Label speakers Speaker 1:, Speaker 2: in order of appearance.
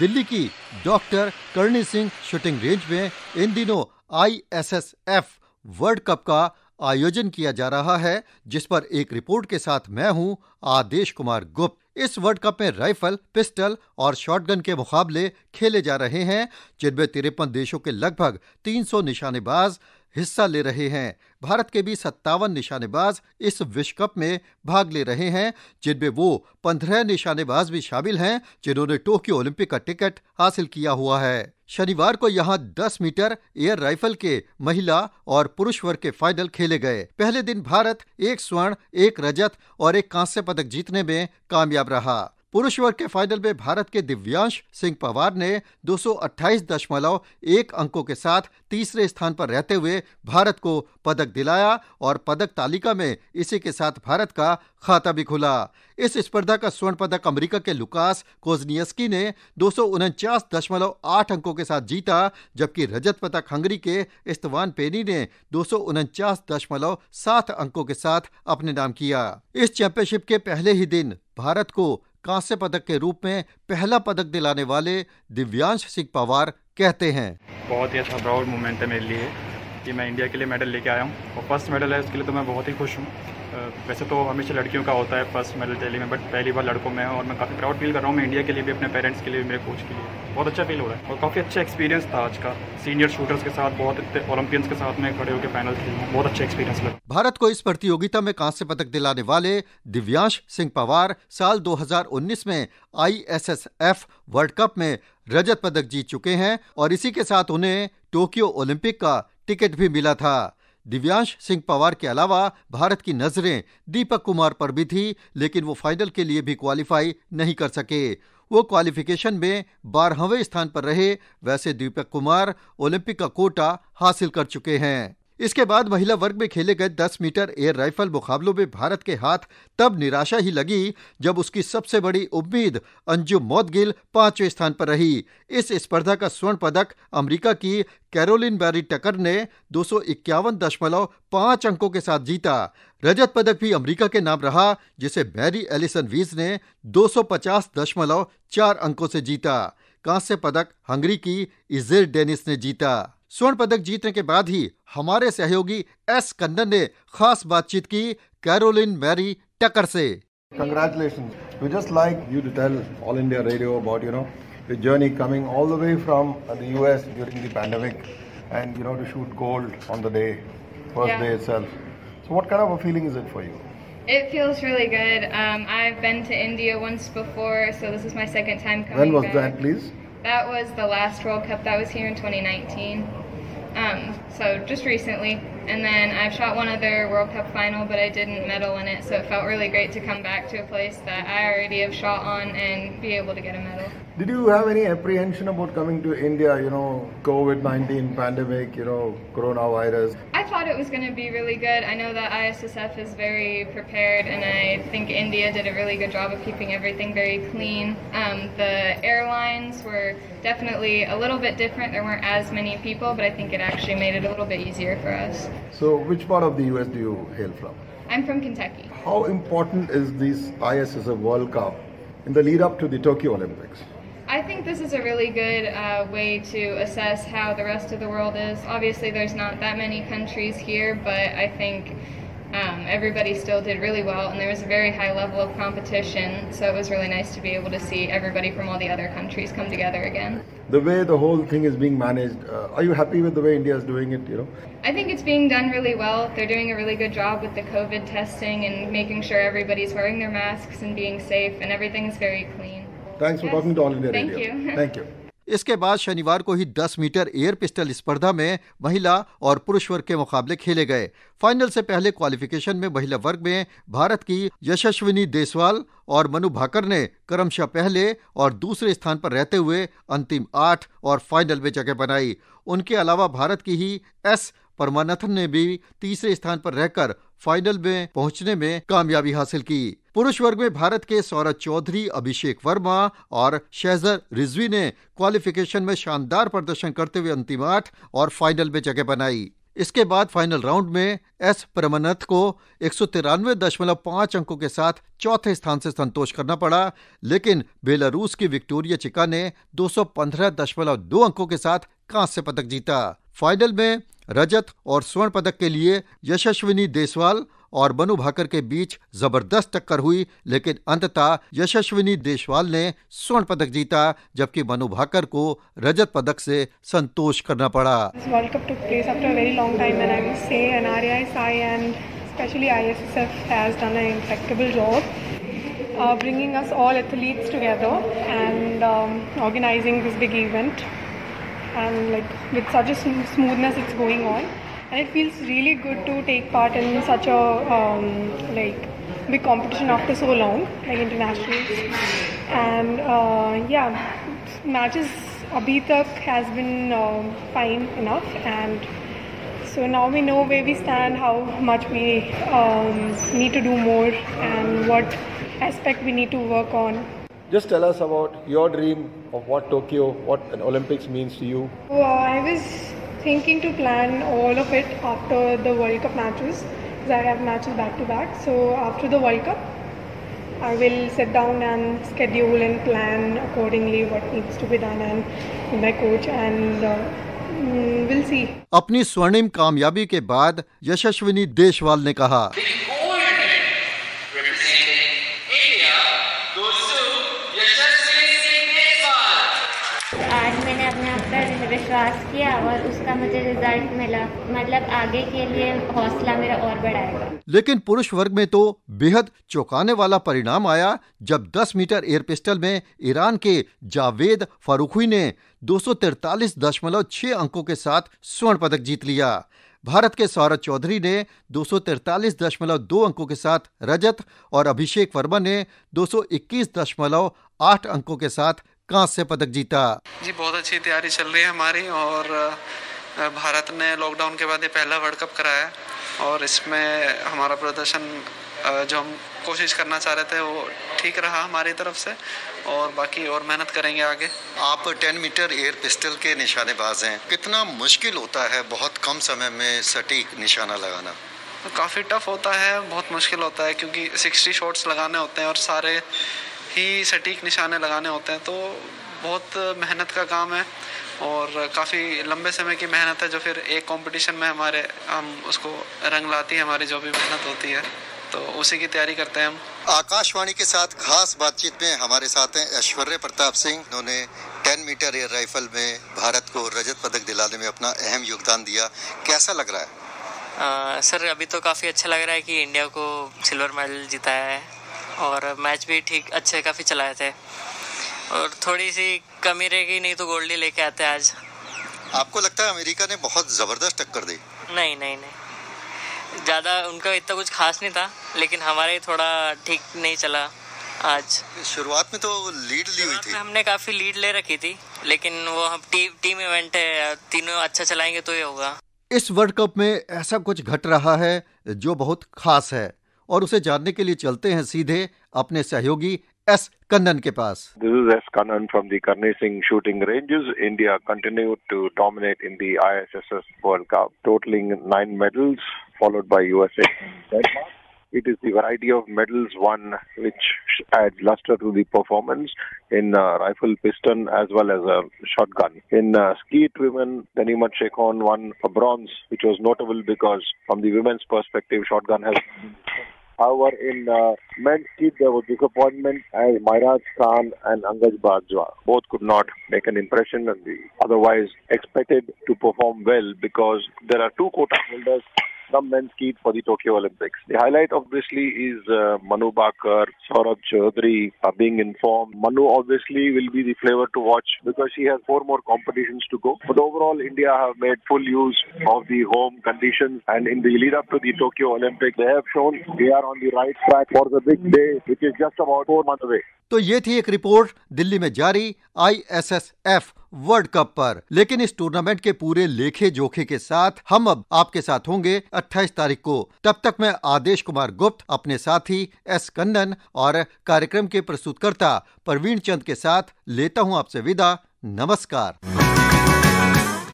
Speaker 1: दिल्ली की doctor Karni Singh shooting range में इन दिनों ISSF वर्ल्ड कप का आयोजन किया जा रहा है, जिस पर एक रिपोर्ट के साथ मैं हूं आदेश कुमार गुप्त। इस वर्ल्ड कप में राइफल, पिस्टल और शॉटगन के मुकाबले खेले जा रहे हैं, जिनमें 53 देशों के लगभग 300 निशानेबाज हिस्सा ले रहे हैं। भारत के भी 57 निशानेबाज इस विश्व कप में भाग ले रहे हैं, जिनमें वो 15 निशानेबाज भी शामिल हैं जिन्होंने टोक्यो ओलंपिक का टिकट हासिल किया हुआ है। शनिवार को यहां 10 मीटर एयर राइफल के महिला और पुरुष वर्ग के फाइनल खेले गए। पहले दिन भारत 1 स्वर्ण, 1 रजत और 1 कांस्य पदक जीतने में कामयाब रहा। पुरुष वर्ग के फाइनल में भारत के दिव्यांश सिंह पवार ने 228.1 अंकों के साथ तीसरे स्थान पर रहते हुए भारत को पदक दिलाया और पदक तालिका में इसी के साथ भारत का खाता भी खुला। इस स्पर्धा का स्वर्ण पदक अमेरिका के लुकास कोजनियस्की ने 249.8 अंकों के साथ जीता, जबकि रजत पदक हंगरी के इस्तेवान पेनी ने 249.7 अंकों के साथ अपने नाम किया। इस चैंपियनशिप के पहले ही दिन भारत को कांस्य पदक के रूप में पहला पदक दिलाने वाले दिव्यांश सिंह पवार कहते हैं,
Speaker 2: बहुत ही अच्छा प्राउड मोमेंट है मेरे लिए कि मैं इंडिया के लिए मेडल लेके आया हूँ और फर्स्ट मेडल है, उसके लिए तो मैं बहुत ही खुश हूँ। वैसे तो हमेशा लड़कियों का होता है फर्स्ट मेडल दिल्ली में, बट पहली बार लड़कों में है और मैं काफ़ी प्राउड फील कर रहा हूँ। मैं इंडिया के लिए भी, अपने पेरेंट्स के लिए भी, मेरे कोच के लिए बहुत अच्छा फील हो रहा है और काफ़ी अच्छा एक्सपीरियंस था आज का। सीनियर शूटर्स के साथ, बहुत ओलंपियंस के साथ में खड़े होकर फाइनल खेलना बहुत अच्छा एक्सपीरियंस लगा।
Speaker 1: भारत को इस प्रतियोगिता में कांस्य पदक दिलाने वाले दिव्यांश सिंह पवार साल 2019 में ISSF वर्ल्ड कप में रजत पदक जीत चुके हैं और इसी के साथ उन्हें टोक्यो ओलंपिक का टिकट भी मिला था। दिव्यांश सिंह पवार के अलावा भारत की नजरें दीपक कुमार पर भी थी, लेकिन वो फाइनल के लिए भी क्वालिफाई नहीं कर सके। वो क्वालिफिकेशन में 12वें स्थान पर रहे। वैसे दीपक कुमार ओलंपिक का कोटा हासिल कर चुके हैं। इसके बाद महिला वर्ग में खेले गए 10 मीटर एयर राइफल मुकाबलों में भारत के हाथ तब निराशा ही लगी जब उसकी सबसे बड़ी उम्मीद अंजुम मौदगिल 5वें स्थान पर रही। इस स्पर्धा का स्वर्ण पदक अमेरिका की कैरोलिन बैरी टकर ने 251.5 अंकों के साथ जीता। रजत पदक भी अमेरिका के नाम रहा, जिसे मैरी एलिसन वीज ने 250.4 अंकों से जीता। कांस्य पदक हंगरी की इजेर डेनिस ने जीता। स्वर्ण पदक जीतने के बाद ही हमारे सहयोगी S कन्नन ने खास बातचीत की कैरोलिन मैरी टकर से।
Speaker 3: Congratulations. We just like you to tell All India Radio about, your journey coming all the way from the US during the pandemic and, to shoot gold on the first day itself. So what kind of a feeling is it for you?
Speaker 4: It feels really good. I've been to India once before, so this is my second time coming
Speaker 3: When was
Speaker 4: back.
Speaker 3: that, please?
Speaker 4: That was the last World Cup that was here in 2019. So just recently. And then I've shot one other World Cup final, but I didn't medal in it, so it felt really great to come back to a place that I already have shot on and be able to get a medal.
Speaker 3: Did you have any apprehension about coming to India, COVID-19 pandemic, coronavirus?
Speaker 4: I thought it was going to be really good. I know that ISSF is very prepared, and I think India did a really good job of keeping everything very clean. The airlines were definitely a little bit different. There weren't as many people, but I think it actually made it a little bit easier for us.
Speaker 3: So which part of the US do you hail from?
Speaker 4: I'm from Kentucky.
Speaker 3: How important is this ISSF World Cup in the lead up to the Tokyo Olympics?
Speaker 4: I think this is a really good way to assess how the rest of the world is. Obviously there's not that many countries here, but I think everybody still did really well, and there was a very high level of competition, so it was really nice to be able to see everybody from all the other countries come together again.
Speaker 3: The way the whole thing is being managed, are you happy with the way India is doing it?
Speaker 4: I think it's being done really well. They're doing a really good job with the COVID testing and making sure everybody's wearing their masks and being safe, and everything's very clean.
Speaker 3: Thanks for talking to All India Radio.
Speaker 4: Thank you.
Speaker 3: Thank you.
Speaker 1: इसके बाद शनिवार को ही 10 metre air pistol स्पर्धा में महिला और पुरुष वर्ग के मुकाबले खेले गए। फाइनल से पहले क्वालिफिकेशन में महिला वर्ग में भारत की यशस्विनी देसवाल और मनु भाकर ने क्रमशः पहले और दूसरे स्थान पर रहते हुए अंतिम 8 और फाइनल में जगह बनाई। उनके अलावा भारत की ही S परमानथन ने भी तीसरे स्थान पर रहकर फाइनल में पहुंचने में कामयाबी हासिल की। पुरुष वर्ग में भारत के सौरभ चौधरी, अभिषेक वर्मा और शहजर रिजवी ने क्वालिफिकेशन में शानदार प्रदर्शन करते हुए अंतिम 8 और फाइनल में जगह बनाई। इसके बाद फाइनल राउंड में एस प्रमनथ को 193.5 अंकों के साथ चौथे स्थान से संतोष करना पड़ा, लेकिन बेलारूस की विक्टोरिया चिका ने 215.2 अंकों के साथ कांस्य पदक जीता। फाइनल में रजत और स्वर्ण पदक के लिए यशस्विनी देशवाल और मनु भाकर के बीच जबरदस्त टक्कर हुई, लेकिन अंततः यशस्विनी देशवाल ने स्वर्ण पदक जीता, जबकि मनु भाकर को रजत पदक से संतोष करना पड़ा।
Speaker 5: World Cup took place after a very long time, and I must say NRAI and especially ISSF has done an impeccable job bringing us all athletes together and organizing this big event, and like with such a smoothness it's going on, and it feels really good to take part in such a like big competition after so long, like internationals. And matches abhi tak has been fine enough, and so now we know where we stand, how much we need to do more, and what aspect we need to work on.
Speaker 3: Just tell us about your dream of what Tokyo, what an Olympics means to you.
Speaker 5: I was thinking to plan all of it after the World Cup matches, because I have matches back to back. So after the World Cup, I will sit down and schedule and plan accordingly what needs to be done, and with my coach, and we'll see.
Speaker 1: अपनी स्वर्णिम कामयाबी के बाद यशस्विनी देशवाल ने कहा,
Speaker 6: आज मैंने अपने आप पर विश्वास किया और उसका मुझे रिजल्ट मिला, मतलब आगे के लिए हौसला मेरा और बढ़ाएगा।
Speaker 1: लेकिन पुरुष वर्ग में तो बेहद चौंकाने वाला परिणाम आया जब 10 मीटर एयर पिस्टल में ईरान के जावेद फारूखी ने 243.6 अंकों के साथ स्वर्ण पदक जीत लिया। भारत के सौरभ चौधरी ने 243.2 अंकों के साथ रजत और अभिषेक वर्मा ने 221.8 अंकों के साथ कांस्य पदक जीता।
Speaker 7: जी बहुत अच्छी तैयारी चल रही है हमारी, और भारत ने लॉकडाउन के बाद ये पहला वर्ल्ड कप कराया है, और इसमें हमारा प्रदर्शन जो हम कोशिश करना चाह रहे थे वो ठीक रहा हमारी तरफ से, और बाकी और मेहनत करेंगे आगे।
Speaker 1: आप 10 मीटर एयर पिस्टल के निशानेबाज हैं, कितना मुश्किल होता है बहुत कम समय में सटीक निशाना लगाना?
Speaker 7: तो काफ़ी टफ होता है, बहुत मुश्किल होता है, क्योंकि 60 शॉट्स लगाने होते हैं और सारे ही सटीक निशाने लगाने होते हैं, तो बहुत मेहनत का काम है और काफ़ी लंबे समय की मेहनत है, जो फिर एक कंपटीशन में हम उसको रंग लाती है, हमारी जो भी मेहनत होती है, तो उसी की तैयारी करते हैं हम।
Speaker 1: आकाशवाणी के साथ खास बातचीत में हमारे साथ हैं ऐश्वर्य प्रताप सिंह। उन्होंने 10 मीटर एयर राइफल में भारत को रजत पदक दिलाने में अपना अहम योगदान दिया। कैसा लग रहा है?
Speaker 8: सर अभी तो काफ़ी अच्छा लग रहा है कि इंडिया को सिल्वर मेडल जिताया है, और मैच भी ठीक अच्छे काफ़ी चलाए थे, और थोड़ी सी कमी रह गई, नहीं तो गोल्ड ही लेके आते आज।
Speaker 1: आपको लगता है अमेरिका ने बहुत ज़बरदस्त टक्कर दी?
Speaker 8: नहीं, ज़्यादा उनका इतना कुछ खास नहीं था, लेकिन हमारे थोड़ा ठीक नहीं चला आज।
Speaker 1: शुरुआत में तो लीड ली हुई थी,
Speaker 8: हमने काफ़ी लीड ले रखी थी, लेकिन वो हम टीम इवेंट है, तीनों अच्छा चलाएंगे तो ये होगा।
Speaker 1: इस वर्ल्ड कप में ऐसा कुछ घट रहा है जो बहुत खास है, और उसे जानने के लिए चलते हैं सीधे अपने सहयोगी एस Kannan के पास।
Speaker 9: This is S. Kannan from the Karni Singh shooting ranges. India continued to dominate in the ISSF World Cup, totaling 9 medals, followed by USA. It is the variety of medals won which adds luster to the performance in rifle piston as well as a shotgun. In skeet women, Tanima Shekhon won a bronze, which was notable because from the women's perspective, shotgun has. However, in men's skeet, there was disappointment as Mairaj Khan and Angaj Bajwa both could not make an impression, and the otherwise expected to perform well because there are 2 quota holders from men's skeet for the Tokyo Olympics. The highlight obviously is Manu Bakar, Saurabh Chaudhary being informed. Manu obviously will be the flavor to watch because she has 4 more competitions to go. But overall, India have made full use of the home conditions, and in the lead up to the Tokyo Olympics, they have shown they are on the right track for the big day, which is just about 4 months away.
Speaker 1: तो ये थी एक report Delhi में जारी ISSF world cup पर। लेकिन इस tournament के पूरे लेखे जोखे के साथ हम अब आपके साथ होंगे 28 तारीख को। तब तक मैं आदेश कुमार गुप्त अपने साथी एस कन्नन और कार्यक्रम के प्रस्तुतकर्ता प्रवीण चंद के साथ लेता हूं आपसे विदा। नमस्कार।